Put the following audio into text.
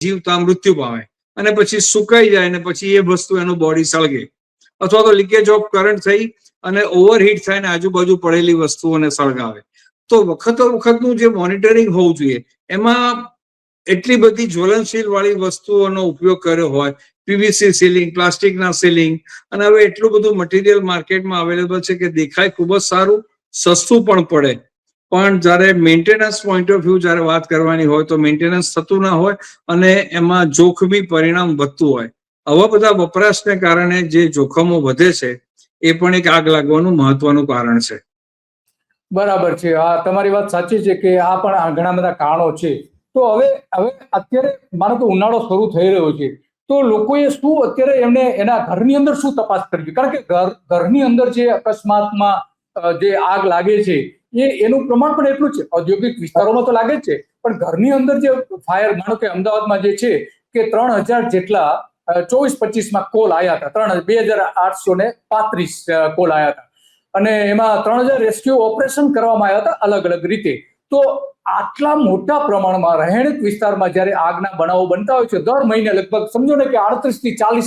જીવતા મૃત્યુ પામે અને પછી સુકાઈ જાય અને પછી એ વસ્તુ એનું બોડી સળગે, અથવા તો લીકેજ ઓફ કરંટ થઈ અને ઓવરહીટ થાય ને આજુબાજુ પડેલી વસ્તુઓને સળગાવે. તો વખતનું જે મોનિટરિંગ હોવું જોઈએ એમાં એટલી બધી જ્વલનશીલ વાળી વસ્તુઓનો ઉપયોગ કર્યો હોય, પીવીસી સીલિંગ, પ્લાસ્ટિકના સીલિંગ, અને હવે એટલું બધું મટીરિયલ માર્કેટમાં અવેલેબલ છે કે દેખાય ખૂબ જ સારું, સસ્તું પણ પડે, પણ જ્યારે મેન્ટેનન્સ પોઈન્ટ ઓફ વ્યૂ જ્યારે વાત કરવાની હોય તો મેન્ટેનન્સ થતું ના હોય અને એમાં જોખમી પરિણામ વધતું હોય. આવા બધા વપરાશને કારણે જે જોખમો વધે છે એ પણ એક આગ લાગવાનું મહત્વનું કારણ છે. બરાબર છે, આ તમારી વાત સાચી છે કે આ પણ ઘણા બધા કારણો છે. તો હવે અત્યારે માનો કે ઉનાળો શરૂ થઈ રહ્યો છે, તો લોકોએ શું અત્યારે એમને એના ઘરની અંદર શું તપાસ કરવી? કારણ કે ઘરની અંદર જે અકસ્માતમાં જે આગ લાગે છે એનું પ્રમાણ પણ એટલું છે. ઔદ્યોગિક વિસ્તારોમાં તો લાગે જ છે, પણ ઘરની અંદર જે ફાયર, માનો કે અમદાવાદમાં જે છે કે 3000 જેટલા 24-25માં કોલ આવ્યા હતા, 2835 કોલ આવ્યા હતા, અને એમાં 3000 રેસ્ક્યુ ઓપરેશન કરવામાં આવ્યા હતા અલગ અલગ રીતે. તો આટલા મોટા પ્રમાણમાં રહેણાંક વિસ્તારમાં જ્યારે આગના બનાવો બનતા હોય છે, દર મહિને લગભગ સમજો ને કે 38 થી 40